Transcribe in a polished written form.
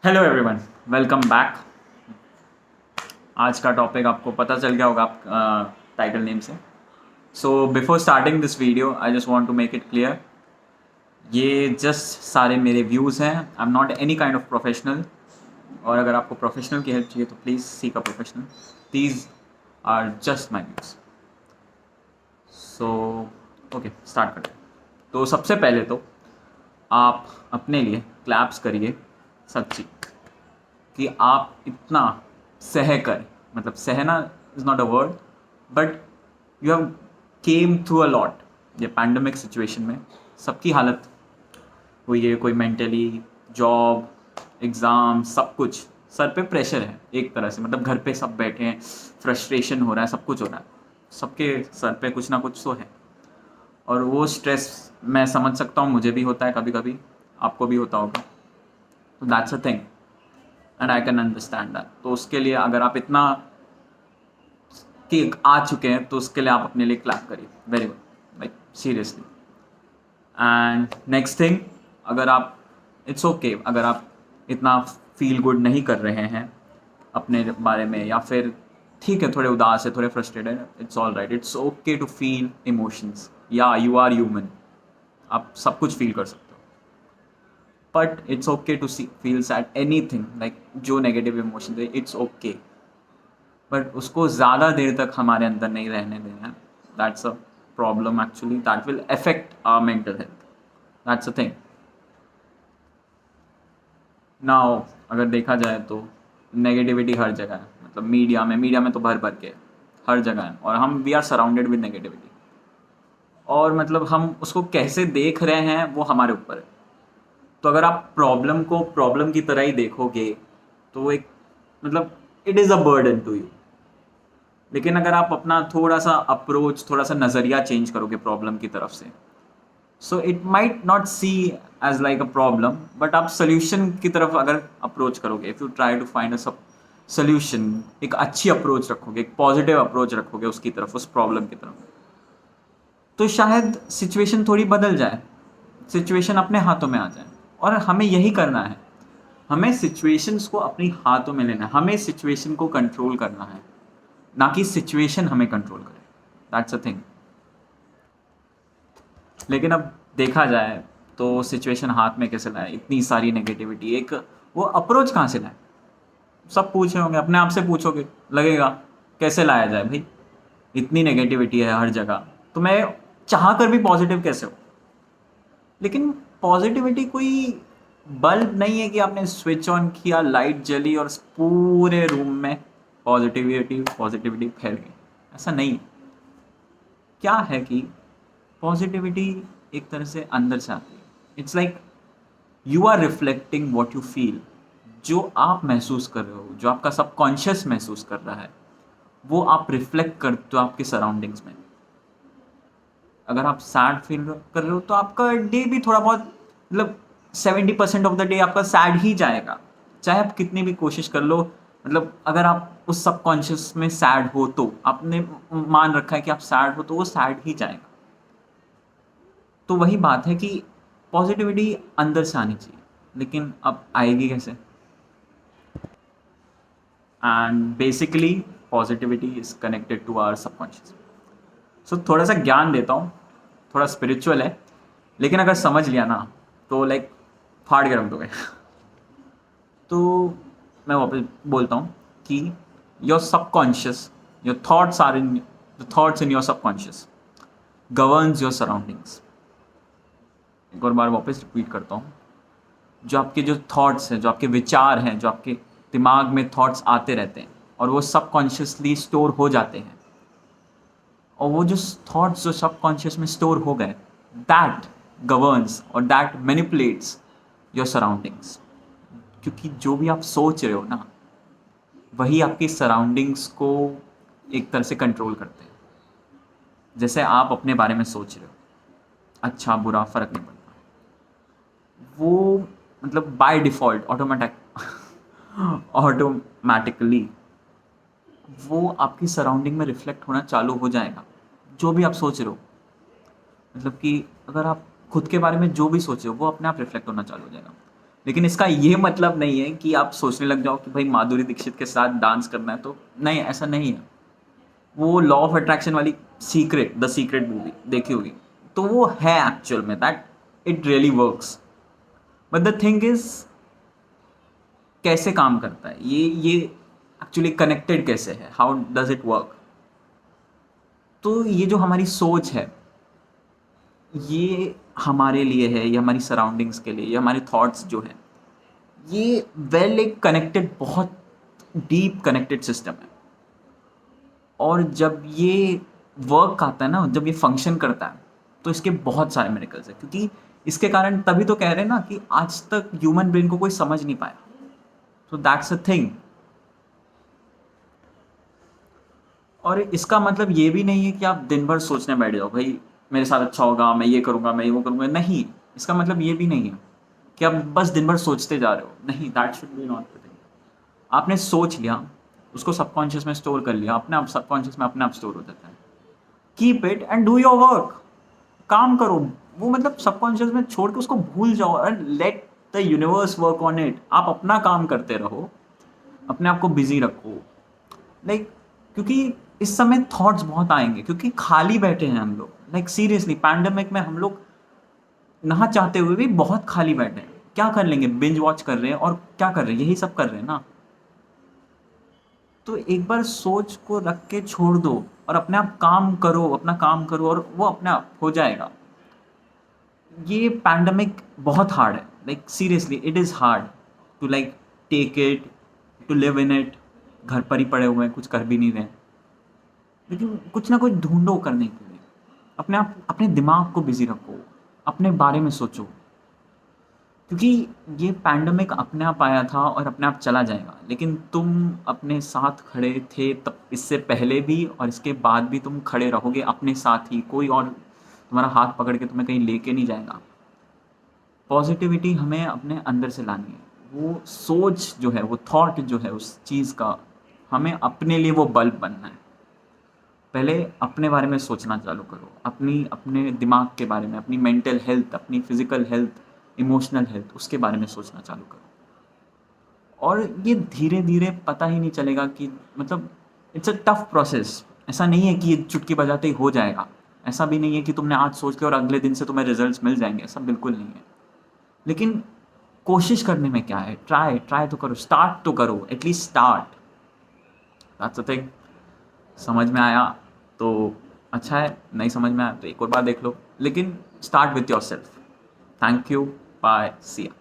Hello everyone, welcome back. आज का topic आपको पता चल गया होगा आप टाइटल नेम से। So before starting this video I just want to make it clear, ये जस्ट सारे मेरे व्यूज़ हैं। I am not any kind of professional, और अगर आपको प्रोफेशनल की हेल्प चाहिए तो please seek a professional. These are just my views. So okay, start करते हैं। तो सबसे पहले तो आप अपने लिए क्लैप्स करिए सच्ची, कि आप इतना सह कर, मतलब सहना is not a word, but you have came through a lot. ये पैंडमिक सिचुएशन में सबकी हालत हुई है, कोई मेंटली, जॉब, एग्ज़ाम, सब कुछ सर पे प्रेशर है एक तरह से। मतलब घर पे सब बैठे हैं, फ्रस्ट्रेशन हो रहा है, सब कुछ हो रहा है, सबके सर पे कुछ ना कुछ तो है। और वो स्ट्रेस मैं समझ सकता हूँ, मुझे भी होता है कभी कभी, आपको भी होता होगा। तो that's a thing and I can understand that. तो उसके लिए अगर आप इतना कि आ चुके हैं तो उसके लिए आप अपने लिए क्लैप करिए, very good, like seriously. And next thing, अगर आप इट्स ओके अगर आप इतना फील गुड नहीं कर रहे हैं अपने बारे में, या फिर ठीक है थोड़े उदास है, थोड़े frustrated, it's all right, it's okay to feel emotions. या यू आर ह्यूमन, आप सब कुछ फील कर सकते हो। But it's okay to feel sad, anything, like जो नेगेटिव इमोशन है इट्स ओके, बट उसको ज़्यादा देर तक हमारे अंदर नहीं रहने देना। That's a problem actually, that will affect our mental health. That's a thing. Now अगर देखा जाए तो नेगेटिविटी हर जगह है, मतलब मीडिया में तो भर भर के हर जगह है, और हम we are surrounded with negativity. और मतलब हम उसको कैसे देख रहे हैं वो हमारे ऊपर है। तो अगर आप प्रॉब्लम को प्रॉब्लम की तरह ही देखोगे तो वो एक, मतलब it is a burden to you. लेकिन अगर आप अपना थोड़ा सा अप्रोच, थोड़ा सा नज़रिया चेंज करोगे प्रॉब्लम की तरफ से, so it might not see as like a problem, but आप सोल्यूशन की तरफ अगर अप्रोच करोगे, if you try to find a solution, एक अच्छी अप्रोच रखोगे, एक पॉजिटिव अप्रोच रखोगे उसकी तरफ, उस प्रॉब्लम की तरफ, तो शायद सिचुएशन थोड़ी बदल जाए, सिचुएशन अपने हाथों में आ जाए। और हमें यही करना है, हमें सिचुएशंस को अपने हाथों में लेना है, हमें सिचुएशन को कंट्रोल करना है, ना कि सिचुएशन हमें कंट्रोल करे। That's a thing. लेकिन अब देखा जाए तो सिचुएशन हाथ में कैसे लाए, इतनी सारी नेगेटिविटी, एक वो अप्रोच कहाँ से लाए? सब पूछे होंगे, अपने आप से पूछोगे, लगेगा कैसे लाया जाए भाई, इतनी नेगेटिविटी है हर जगह, तो मैं चाह कर भी पॉजिटिव कैसे हो? लेकिन पॉजिटिविटी कोई बल्ब नहीं है कि आपने स्विच ऑन किया, लाइट जली और पूरे रूम में पॉजिटिविटी पॉजिटिविटी फैल गई। ऐसा नहीं है। क्या है कि पॉजिटिविटी एक तरह से अंदर से आती है। It's like you are reflecting what you feel. जो आप महसूस कर रहे हो, जो आपका सबकॉन्शियस महसूस कर रहा है, वो आप रिफ्लेक्ट करते हो आपके सराउंडिंग्स में। अगर आप सैड फील कर रहे हो तो आपका डे भी थोड़ा बहुत, मतलब 70% ऑफ द डे आपका सैड ही जाएगा, चाहे आप कितनी भी कोशिश कर लो। मतलब अगर आप उस सबकॉन्शियस में सैड हो, तो आपने मान रखा है कि आप सैड हो, तो वो सैड ही जाएगा। तो वही बात है कि पॉजिटिविटी अंदर से आनी चाहिए, लेकिन अब आएगी कैसे? And basically positivity is connected to our subconscious. So थोड़ा सा ज्ञान देता हूँ, थोड़ा स्पिरिचुअल है, लेकिन अगर समझ लिया ना तो लाइक फाड़ के रख दोगे। तो मैं वापस बोलता हूँ कि your subconscious, your thoughts are in, the thoughts in your subconscious governs your surroundings. एक और बार वापस रिपीट करता हूँ, जो आपके जो थॉट्स हैं, जो आपके विचार हैं, जो आपके दिमाग में थॉट्स आते रहते हैं, और वो सबकॉन्शियसली स्टोर हो जाते हैं, और वो जो थॉट्स जो सबकॉन्शियस में स्टोर हो गए, दैट गवर्न्स और दैट मैनिपुलेट्स योर सराउंडिंग्स। क्योंकि जो भी आप सोच रहे हो ना, वही आपकी सराउंडिंग्स को एक तरह से कंट्रोल करते हैं। जैसे आप अपने बारे में सोच रहे हो, अच्छा बुरा फ़र्क नहीं पड़ता, वो मतलब बाय डिफ़ॉल्ट ऑटोमेटिकली वो आपकी सराउंडिंग में रिफ्लेक्ट होना चालू हो जाएगा, जो भी आप सोच रहे हो। मतलब कि अगर आप खुद के बारे में जो भी सोच रहे हो, वो अपने आप रिफ्लेक्ट होना चालू हो जाएगा। लेकिन इसका ये मतलब नहीं है कि आप सोचने लग जाओ कि भाई माधुरी दीक्षित के साथ डांस करना है, तो नहीं, ऐसा नहीं है। वो लॉ ऑफ अट्रैक्शन वाली सीक्रेट, द सीक्रेट मूवी देखी होगी, तो वो है एक्चुअल में that it really works. But the thing is कैसे काम करता है ये एक्चुअली कनेक्टेड कैसे है, हाउ डज इट वर्क। तो ये जो हमारी सोच है, ये हमारे लिए है, ये हमारी सराउंडिंग्स के लिए, ये हमारे थॉट्स जो है, ये वेल एक कनेक्टेड, बहुत डीप कनेक्टेड सिस्टम है। और जब ये वर्क आता है ना, जब ये फंक्शन करता है, तो इसके बहुत सारे मिरेकल्स हैं, क्योंकि इसके कारण तभी तो कह रहे हैं ना कि आज तक ह्यूमन ब्रेन को कोई समझ नहीं पाया। So that's a thing. और इसका मतलब ये भी नहीं है कि आप दिन भर सोचने बैठ जाओ भाई मेरे साथ अच्छा होगा, मैं ये करूँगा, मैं वो करूँगा। नहीं, इसका मतलब ये भी नहीं है कि आप बस दिन भर सोचते जा रहे हो। नहीं, that should be not the thing. आपने सोच लिया, उसको सबकॉन्शियस में स्टोर कर लिया, अपने आप सबकॉन्शियस में अपने आप स्टोर हो जाता है। Keep it and do your work. काम करो, वो मतलब सबकॉन्शियस में छोड़ के उसको भूल जाओ and let the universe work on it. आप अपना काम करते रहो, अपने आप को बिजी रखो। लाइक क्योंकि इस समय थॉट्स बहुत आएंगे, क्योंकि खाली बैठे हैं हम लोग। लाइक सीरियसली पैंडेमिक में हम लोग ना चाहते हुए भी बहुत खाली बैठे हैं। क्या कर लेंगे, बिंज वॉच कर रहे हैं, और क्या कर रहे हैं, यही सब कर रहे हैं ना। तो एक बार सोच को रख के छोड़ दो और अपने आप काम करो, अपना काम करो, और वो अपने आप हो जाएगा। ये पैंडेमिक बहुत हार्ड है, like seriously it is hard to like take it, to live in it. घर पर ही पड़े हुए हैं, कुछ कर भी नहीं रहे हैं, लेकिन कुछ ना कुछ ढूंढो करने के लिए। अपने आप, अपने दिमाग को बिजी रखो, अपने बारे में सोचो, क्योंकि ये पैंडेमिक अपने आप आया था और अपने आप चला जाएगा। लेकिन तुम अपने साथ खड़े थे तब, इससे पहले भी और इसके बाद भी तुम खड़े रहोगे अपने साथ ही। कोई और तुम्हारा हाथ पकड़ के तुम्हें कहीं लेके नहीं जाएगा। पॉजिटिविटी हमें अपने अंदर से लानी है। वो सोच जो है, वो थॉट जो है उस चीज़ का, हमें अपने लिए वो बल्ब बनना है। पहले अपने बारे में सोचना चालू करो, अपने दिमाग के बारे में, अपनी मेंटल हेल्थ, अपनी फिजिकल हेल्थ, इमोशनल हेल्थ, उसके बारे में सोचना चालू करो। और ये धीरे धीरे पता ही नहीं चलेगा कि मतलब इट्स अ टफ प्रोसेस। ऐसा नहीं है कि ये चुटकी बजाते ही हो जाएगा। ऐसा भी नहीं है कि तुमने आज सोच लिया और अगले दिन से तुम्हें रिजल्ट्स मिल जाएंगे, ऐसा बिल्कुल नहीं है। लेकिन कोशिश करने में क्या है, ट्राई ट्राई तो करो, स्टार्ट तो करो, at least start. That's the thing. समझ में आया तो अच्छा है, नहीं समझ में आया तो एक और बार देख लो, लेकिन start with yourself. Thank you, bye, see या।